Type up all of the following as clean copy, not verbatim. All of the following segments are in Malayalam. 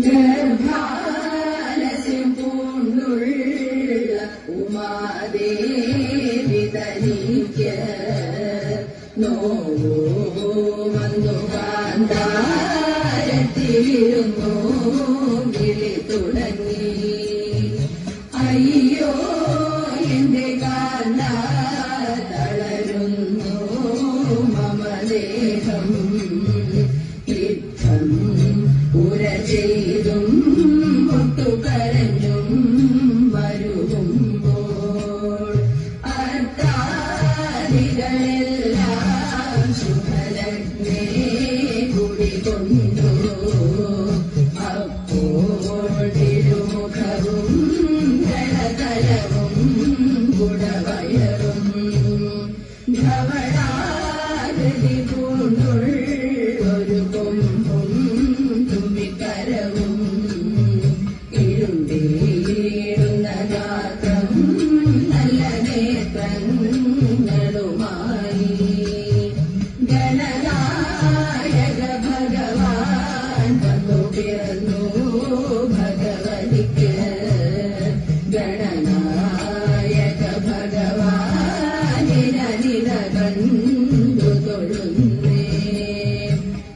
ഗർഭാലസ്യം പൂണ്ടുള്ള ഉമാദേവി തനിക്ക് നോവു വന്നു കാന്താരത്തിരുന്നു വിളി തുടങ്ങി. അയ്യോ എന്റെ കാന്ത തളരുന്നു മമദേഹം യുദ്ധം ഉര ചെയ്തും ഒട്ടുകരഞ്ഞും വരുമ്പോൾ അർത്താദികളെല്ലാം ശുഭലഗ്നേ കുടികൊണ്ടു. അപ്പോൾ തിരുമുഖവും ഗണതലവും കുടവയറും ധവളാകൃതി പൂണ്ടുള്ളൊരു കൊമ്പും തുമ്പിക്കരവും ഇരുണ്ടേടുന്ന ഗാത്രം നല്ല നേത്രങ്ങളുമായി ഗണനായക ഭഗവാൻ വന്നു പിറന്നു ഭഗവതിക്ക്. ഗണനായക ഭഗവാനിനിത കണ്ടു തൊഴുന്നേ.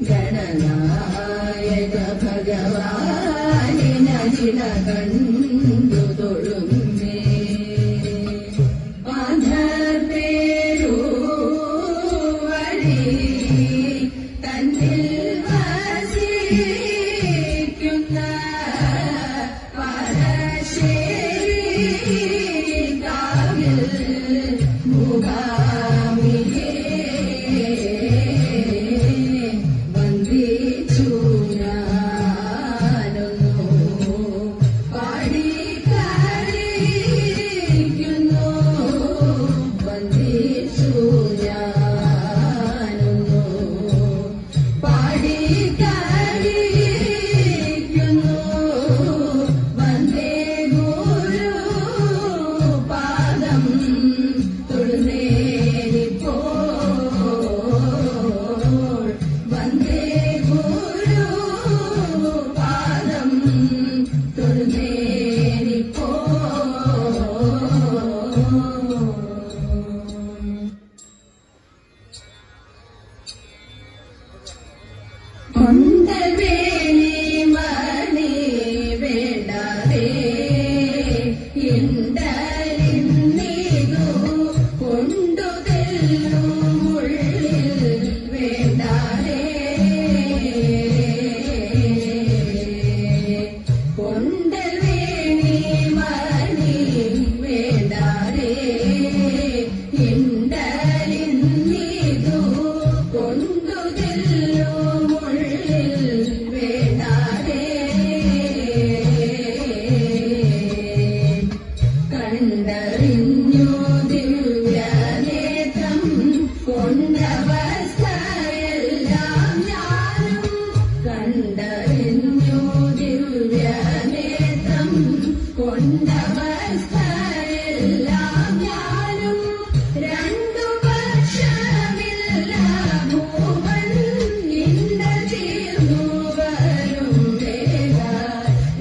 ഗണനായക ഭഗവാനിനിത കണ്ടു തൊഴുന്നേ. പാദപേരുവഴി തന്നിൽ വസിക്കുന്ന പരശേരി കാവിൽ മുഖാമിയെ വന്ദിച്ചു ഞാനൊന്നു പാടിക്കളിക്കുന്നു. വന്ദിച്ചു ഞാനൊന്നു പാടിക്കളിക്കുന്നു. വന്ദേ ഗുരു പാദം തൊഴുന്നേനിപ്പോൾ. വന്ദേ ഗുരു പാദം തൊഴുന്നേനിപ്പോൾ. കൊണ്ടവേലി മണി വേണ്ടാതെ എന്തലിന്നീതു കൊണ്ടു തെല്ലും ഉള്ളിൽ വേണ്ടാതെ. കൊണ്ടവേലി മണി വേണ്ടാതെ എന്തലിന്നീതു കൊണ്ടു തെല്ലും ഉള്ളിൽ വേണ്ടാതെ. കണ്ടറിഞ്ഞു ദിവ്യനേത്രം കൊണ്ടവസ്ഥയെല്ലാം ഞാനും. കണ്ടറിഞ്ഞു ദിവ്യനേത്രം കൊണ്ടവസ്ഥയെല്ലാം ഞാനും. രണ്ടു പക്ഷമില്ല ഭൂവൻ ഇണ്ട തീർന്നു വരും വേഗ.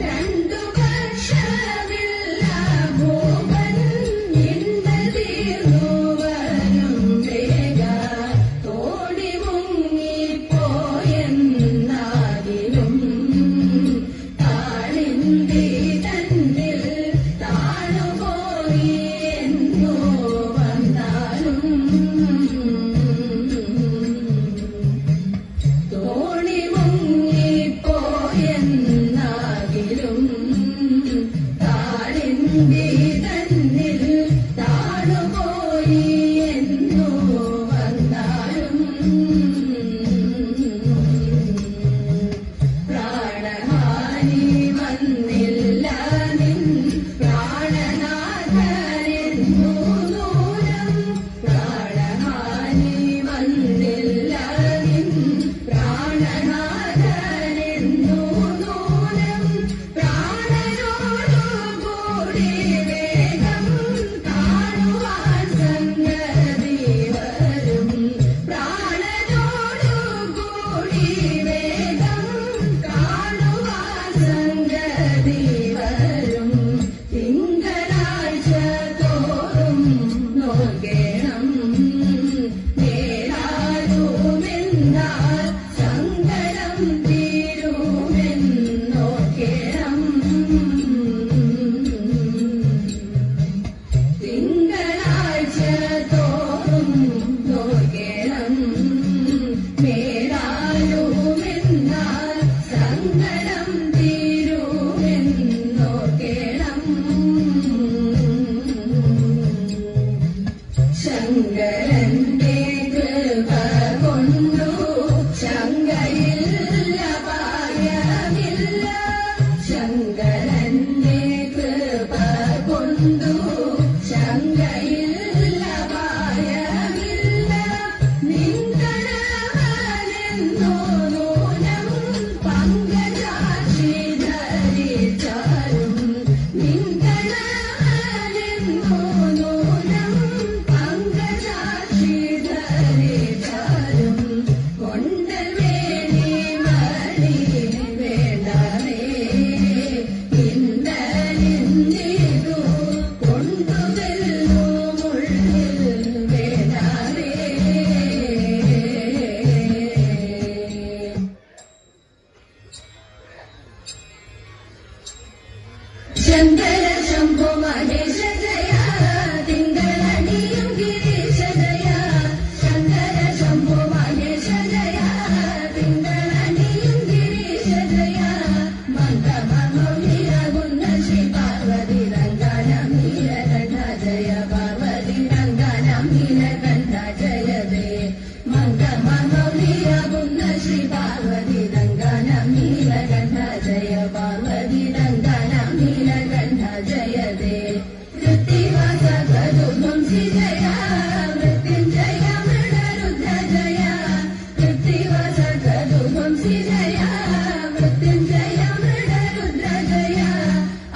രണ്ടു പക്ഷമില്ല ഭൂവൻ ഇണ്ട തീർന്നു വരും വേഗ. തോടി മുങ്ങിപ്പോയെന്നാകിലും ശങ്കര ശംഭോ മഹേശ ജയ തിങ്കളണിയും ഗിരീശ ജയ ശങ്കര ശംഭോ മഹേശ ജയ തിങ്കളണിയും ഗിരീശ ജയ മന്ദമൗലിയാകുന്ന ശ്രീ പാർവതി രംഗാനം നീലകണ്ഠ ജയ പാർവതി രംഗാനം നീലകണ്ഠ ജയ ദേ മന്ദമൗലിയാകുന്ന ശ്രീ പാർവതി രംഗാനം നീലകണ്ഠ ജയ പാർവതി രംഗാനം നീലകണ്ഠ ജയ ദേ വൃത്തിവാസ ധ്വംസി ജയ മൃത്യുഞ്ജയ മൃഡരുദ്ര ജയ വൃത്തിവാസ ധ്വംസി ജയ മൃത്യുഞ്ജയ മൃഡരുദ്ര ജയ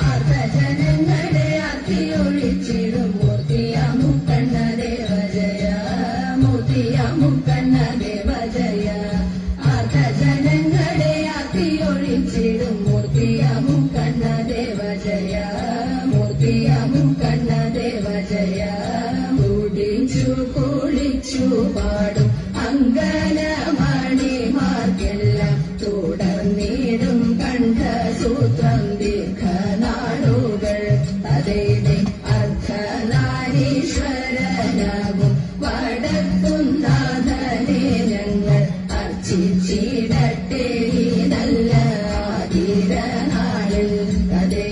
ആർത്തജനങ്ങളെ ആക്കിയൊഴിച്ചിടും മൂർത്തിയാമുക്കണ്ണ ദേവ ജയ മൂർത്തിയാമുക്കണ്ണ ദേവ ജയ ആർത്തജനങ്ങളെ ആക്കിയൊഴിച്ചിടും മൂർത്തിയാമുക്കണ്ണ ദേവ ജയ മൂർത്തിയാമുക്കണ്ണ ദേവ ജയ കുടിച്ചു കുളിച്ചു പാടും അങ്കനമണിമാർക്കെല്ലാം തുടർന്നിടും കണ്ഠസൂത്രം ദീർഘനാളുകൾ അതേ അർദ്ധനാരീശ്വരനാകും വടക്കുന്നാഥനെ ഞങ്ങൾ അർച്ചിച്ചിടട്ടെ ഈ നല്ല ആതിരനാളിൽ അതേ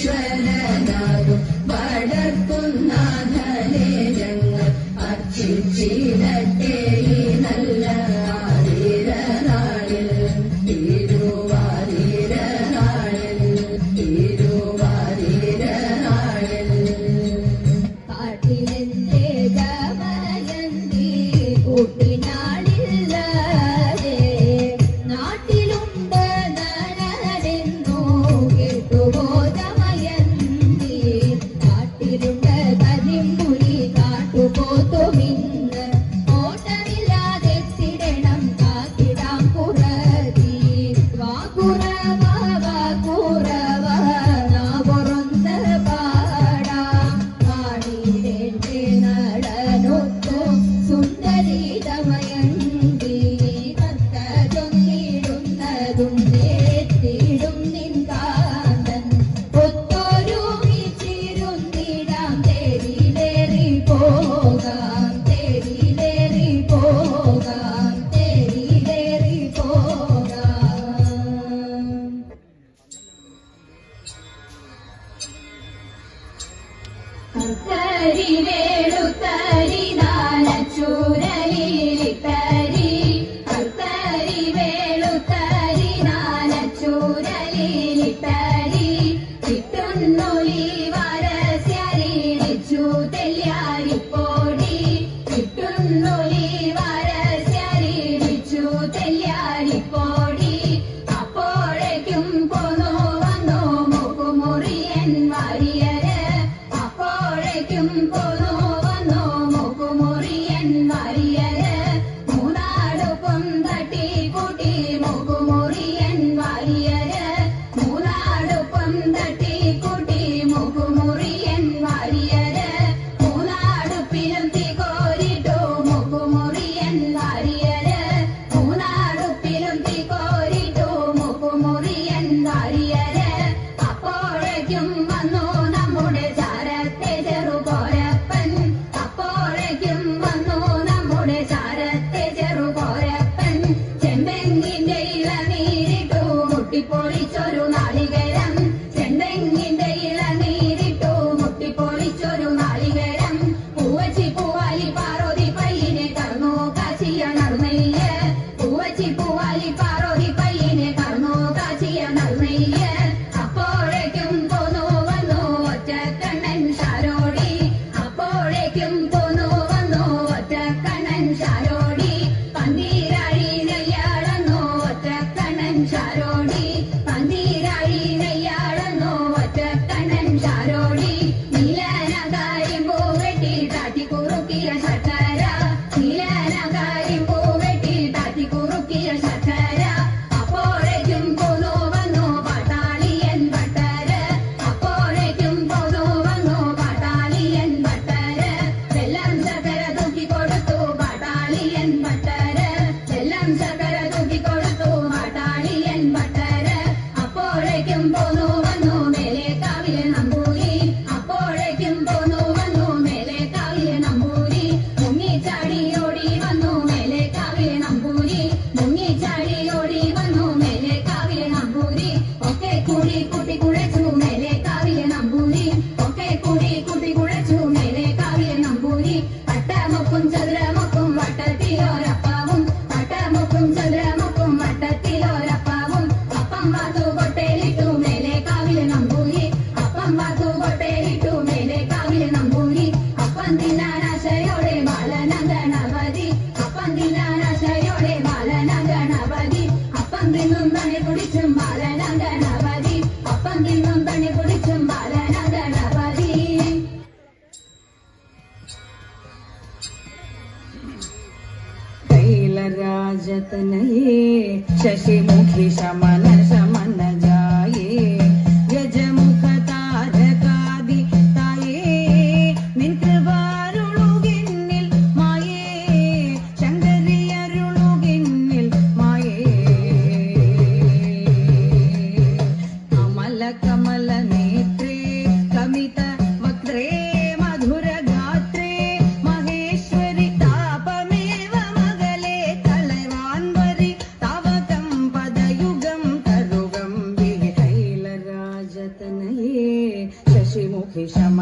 അർദ്ധനാരീശ്വരനാകും വടക്കുന്നാഥനെ ഞങ്ങൾ അർച്ചിച്ചിടട്ടെ ഈ നല്ല ആതിരനാളിൽ തിരുവാതിരനാളിൽ തിരുവാതിരനാളിൽ കാട്ടിലെന്റെ ദമയന്തി കൂട്ടിനാളില്ലാതെ നാട്ടിലുണ്ട് നരനെന്നു കേട്ടുപോ ദമയന്തി കാട്ടിലുണ്ട് കരിമ്പുലി കാട്ടുപോത്തുമിന്ന് ഓട്ടമില്ലാതെത്തിടണം കാക്കിടാം പുറത്തി വാക്കുറവ വാക്കുറവ നാപൊറന്ത പാടാം കാണിരേന്റെ നടനൊത്തു സുന്ദരി ദമയന്തി കത്ത ചൊന്നിടുന്നതും നേത്തിടും നിൻ കാന്തൻ ഒത്തൊരുമിച്ചിരുന്നിടാം തേരിലേറി പോകാം തേരിലേറി പോകാം തേരിലേറി പോകാം കത്തരി വേളുത്തരി നാലച്ചൂരലിലിത്തരി കത്തരി വേളുത്തരി നാലച്ചൂരലിലിത്തരി കിട്ടുന്നൊലി വരസ്യരിച്ചു തെല്യാരിപ്പോടി കിട്ടുന്നൊലി വരസ്യരിച്ചു തെല്യാരിപ്പോടി അപ്പോഴേക്കും പോന്നു വന്നു മുക്കുമുറിയൻ വാരിയര് അപ്പോഴേക്കും പോന്നു വന്നു മുക്കുമുറിയൻ വാരിയര് മൂന്നാടുപ്പം തട്ടി കൂട്ടി മുക്കുമുറിയൻ വാരിയര് മൂന്നാടുപ്പം തട്ടി കൂട്ടി മുക്കുമുറിയൻ വാരിയര് മൂന്നാടുപ്പിലും തീ കോരിട്ടു മുക്കുമുറിയൻ വാരിയര് മൂന്നാടുപ്പിലും തീ കോരിട്ടു മുക്കുമുറിയൻ വാരിയര് അപ്പോഴേക്കും വന്നു നമ്മുടെ ചാരത്തെ ചെറുകോരപ്പൻ അപ്പോഴേക്കും വന്നു നമ്മുടെ ചാരത്തെ ചെറുകോരപ്പൻ ചെമ്പെങ്ങിന്റെ ഇളനീരിട്ടു മുട്ടിപ്പൊളിച്ചൊരു നാളികേരം ചെമ്പെങ്ങിന്റെ ഇളനീരിട്ടു മുട്ടിപ്പൊളിച്ചൊരു നാളികേരം പൂവച്ചി പൂവാലി പാറോതി പയ്യനെ കറന്നു കാച്ചിയ നറുനെയ്യ് പൂവച്ചി പൂവാലി പാറോതി പയ്യനെ കറന്നു കാച്ചിയ നറുനെയ്യ് അപ്പോഴേക്കും പോന്നു വന്നു ഒറ്റക്കണ്ണൻ ഷാരോടി അപ്പോഴേക്കും പോന്നു വന്നു ഒറ്റക്കണ്ണൻ ഷാരോടി പന്തീരാഴി നെയ്യാളന്നു ഒറ്റക്കണ്ണൻ ഷാരോടി പന്തീരാഴി നെയ്യാളന്നു ഒറ്റക്കണ്ണൻ ഷാരോടി നീലനകാരി പൂവെട്ടി താറ്റിക്കുറുക്കിയ ശർക്കര നീലനകാരി പൂവെട്ടി താറ്റിക്കുറുക്കിയ ശർക്കര അപ്പോഴേക്കും പോന്നു വന്നു പാട്ടാളിയൻ ഭട്ടര് അപ്പോഴേക്കും പോന്നു വന്നു പാട്ടാളിയൻ ഭട്ടര് വെള്ളം ശർക്കര തൂക്കിക്കൊടുത്തു പാട്ടാളിയൻ ഭട്ടര് വെള്ളം ശർക്കര തൂക്കിക്കൊടുത്തു പാട്ടാളിയൻ ഭട്ടര് ഓടി വന്നു മേലെ കാവിലെ നമ്പൂരി ഒക്കെ കൂടി കൂട്ടി കുഴച്ചു മേലെ കാവിലെ നമ്പൂരി ഒക്കെ കൂടി കൂട്ടി കുഴച്ചു മേലെ കാവിലെ നമ്പൂരി വട്ടമൊക്കും ചതുരമൊക്കും വട്ടത്തിലോരപ്പാവും വട്ടമൊക്കും ചതുരമൊക്കും വട്ടത്തിലോരപ്പാവും അപ്പം വാത്തു കൊട്ടയിലിട്ടു മേലെ കാവിലെ നമ്പൂരി അപ്പം വാത്തു കൊട്ടയിലിട്ടു മേലെ കാവിലെ നമ്പൂരി അപ്പം തിന്നാനാശയോടെ ബാലന ഗണപതി അപ്പം തിന്നാനാശയോടെ ബാലന ഗണപതി അപ്പം തിന്നും പണി കുടിച്ചും ബാലന ഗണപതി അപ്പം തിന്നും പണി കുടിച്ചും ബാലന ഗണപതി കൈലരാജതനയേ ശശിമുഖി ശമന ശമന ജായേ ഗജമുഖ താരകാദി തായേ നിൻ കൃപാരുളുകിന്നിൽ മായേ ശങ്കരിയരുളുകിന്നിൽ മായേ കമല കമല നേത്രേ കമിത വക്രേ മധുര ഗാത്രേ മഹേശ്വരി താപമേവ മകളെ കളവാൻ വരി താവകം പദയുഗം തരുഗം വിഹൈലരാജതനയേ ശശിമുഖി ശമ